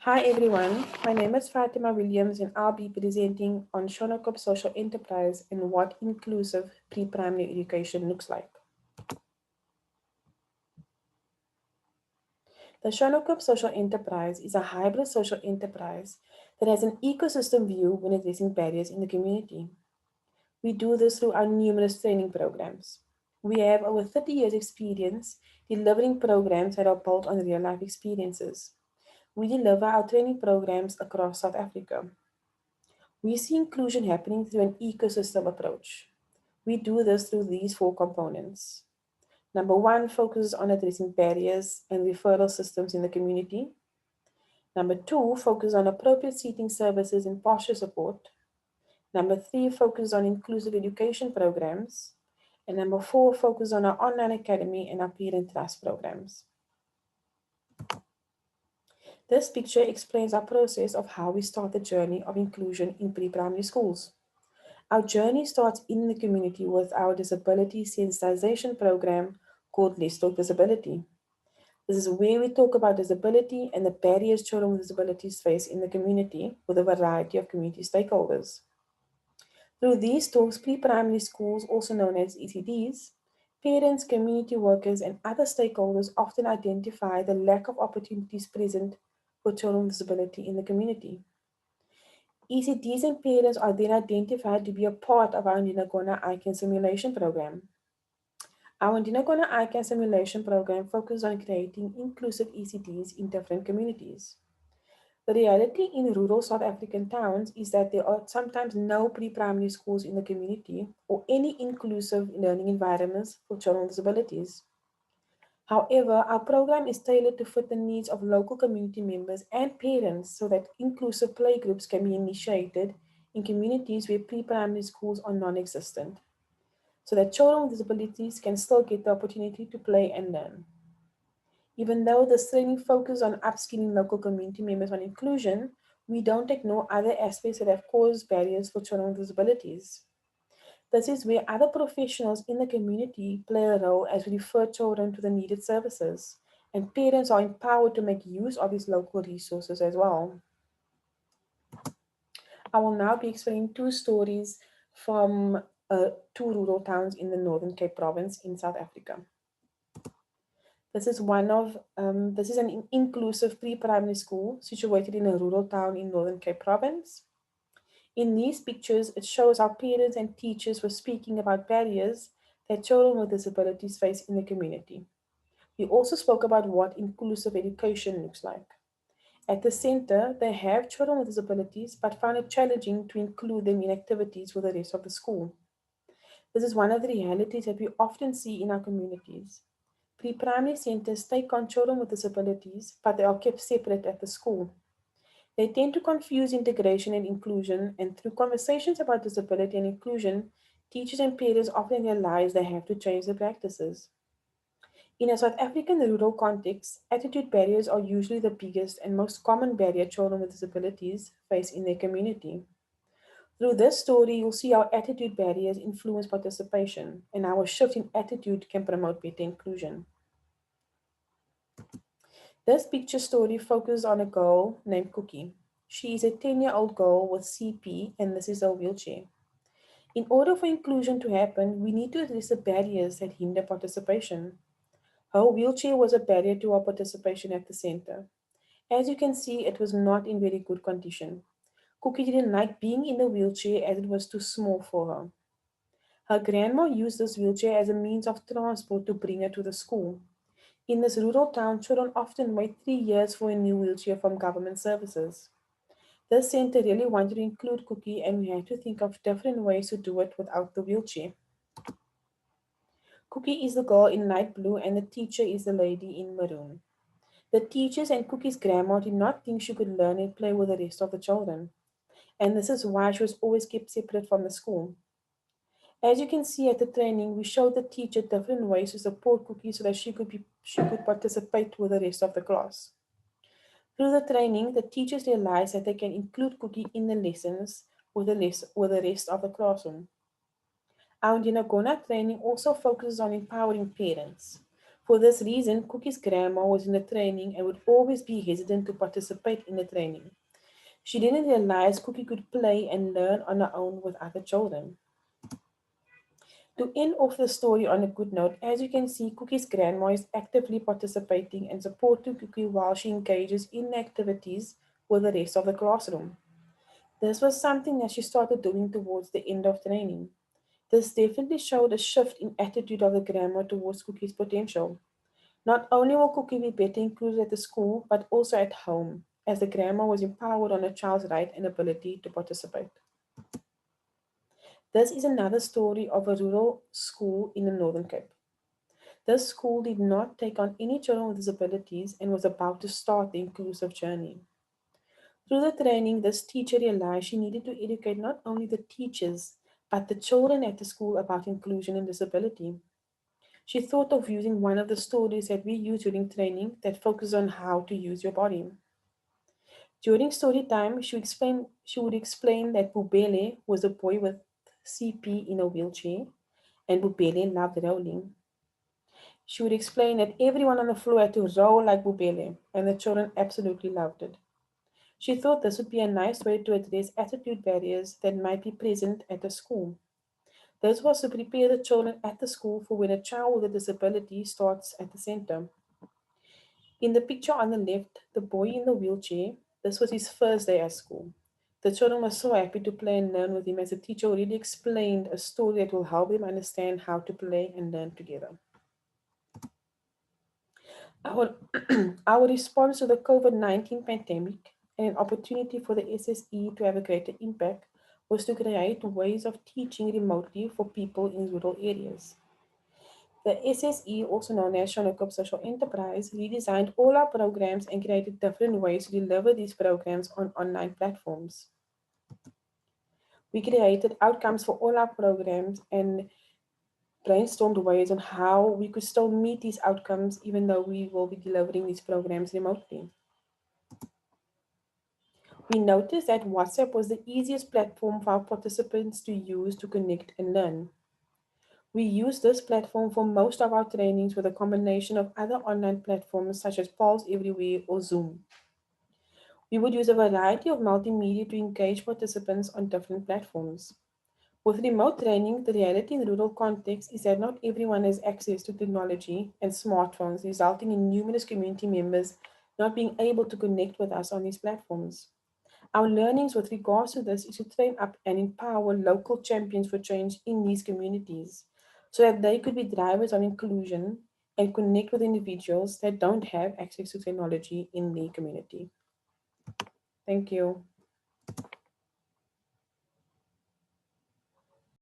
Hi everyone, my name is Fatima Williams and I'll be presenting on Shonaquip social enterprise and what inclusive pre-primary education looks like. The Shonaquip social enterprise is a hybrid social enterprise that has an ecosystem view when addressing barriers in the community. We do this through our numerous training programs. We have over 30 years experience delivering programs that are built on real life experiences. We deliver our training programs across South Africa. We see inclusion happening through an ecosystem approach. We do this through these four components. Number one focuses on addressing barriers and referral systems in the community. Number two focuses on appropriate seating services and posture support. Number three focuses on inclusive education programs. And number four focuses on our online academy and our parent trust programs. This picture explains our process of how we start the journey of inclusion in pre-primary schools. Our journey starts in the community with our disability sensitization program called Let's Talk Disability. This is where we talk about disability and the barriers children with disabilities face in the community with a variety of community stakeholders. Through these talks, pre-primary schools, also known as ECDs, parents, community workers, and other stakeholders often identify the lack of opportunities present for children with disability in the community. ECDs and parents are then identified to be a part of our Ndinagona ICANN simulation program. Our Ndinagona ICANN simulation program focuses on creating inclusive ECDs in different communities. The reality in rural South African towns is that there are sometimes no pre-primary schools in the community or any inclusive learning environments for children with disabilities. However, our program is tailored to fit the needs of local community members and parents so that inclusive playgroups can be initiated in communities where pre-primary schools are non-existent, so that children with disabilities can still get the opportunity to play and learn. Even though this training focuses on upskilling local community members on inclusion, we don't ignore other aspects that have caused barriers for children with disabilities. This is where other professionals in the community play a role as we refer children to the needed services, and parents are empowered to make use of these local resources as well. I will now be explaining two stories from two rural towns in the Northern Cape province in South Africa. This is an inclusive pre-primary school situated in a rural town in Northern Cape province. In these pictures, it shows how parents and teachers were speaking about barriers that children with disabilities face in the community. We also spoke about what inclusive education looks like. At the center, they have children with disabilities but found it challenging to include them in activities with the rest of the school. This is one of the realities that we often see in our communities. Pre-primary centers take on children with disabilities, but they are kept separate at the school. They tend to confuse integration and inclusion, and through conversations about disability and inclusion, teachers and parents often realize they have to change their practices. In a South African rural context, attitude barriers are usually the biggest and most common barrier children with disabilities face in their community. Through this story, you'll see how attitude barriers influence participation and how a shift in attitude can promote better inclusion. This picture story focuses on a girl named Cookie. She is a 10-year-old girl with CP, and this is her wheelchair. In order for inclusion to happen, we need to address the barriers that hinder participation. Her wheelchair was a barrier to her participation at the center. As you can see, it was not in very good condition. Cookie didn't like being in the wheelchair as it was too small for her. Her grandma used this wheelchair as a means of transport to bring her to the school. In this rural town, children often wait 3 years for a new wheelchair from government services. This center really wanted to include Cookie, and we had to think of different ways to do it without the wheelchair. Cookie is the girl in light blue, and the teacher is the lady in maroon. The teachers and Cookie's grandma did not think she could learn and play with the rest of the children, and this is why she was always kept separate from the school. As you can see at the training, we showed the teacher different ways to support Cookie so that she could participate with the rest of the class. Through the training, the teachers realized that they can include Cookie in the lessons with the rest of the classroom. Our Dinagona training also focuses on empowering parents. For this reason, Cookie's grandma was in the training and would always be hesitant to participate in the training. She didn't realize Cookie could play and learn on her own with other children. To end off the story on a good note, as you can see, Cookie's grandma is actively participating and supporting Cookie while she engages in activities with the rest of the classroom. This was something that she started doing towards the end of training. This definitely showed a shift in attitude of the grandma towards Cookie's potential. Not only will Cookie be better included at the school, but also at home, as the grandma was empowered on a child's right and ability to participate. This is another story of a rural school in the Northern Cape. This school did not take on any children with disabilities and was about to start the inclusive journey. Through the training, this teacher realized she needed to educate not only the teachers, but the children at the school about inclusion and disability. She thought of using one of the stories that we use during training that focuses on how to use your body. During story time, she would explain that Bubele was a boy with CP in a wheelchair, and Bubele loved rolling. She would explain that everyone on the floor had to roll like Bubele, and the children absolutely loved it. She thought this would be a nice way to address attitude barriers that might be present at the school. This was to prepare the children at the school for when a child with a disability starts at the center. In the picture on the left, the boy in the wheelchair, this was his first day at school. The children were so happy to play and learn with him as the teacher already explained a story that will help them understand how to play and learn together. Our, our response to the COVID-19 pandemic and an opportunity for the SSE to have a greater impact was to create ways of teaching remotely for people in rural areas. The SSE, also known as Shonaquip Social Enterprise, redesigned all our programs and created different ways to deliver these programs on online platforms. We created outcomes for all our programs and brainstormed ways on how we could still meet these outcomes even though we will be delivering these programs remotely. We noticed that WhatsApp was the easiest platform for our participants to use to connect and learn. We use this platform for most of our trainings with a combination of other online platforms such as Pulse Everywhere or Zoom. We would use a variety of multimedia to engage participants on different platforms. With remote training, the reality in rural contexts is that not everyone has access to technology and smartphones, resulting in numerous community members not being able to connect with us on these platforms. Our learnings with regards to this is to train up and empower local champions for change in these communities so that they could be drivers of inclusion and connect with individuals that don't have access to technology in their community. Thank you.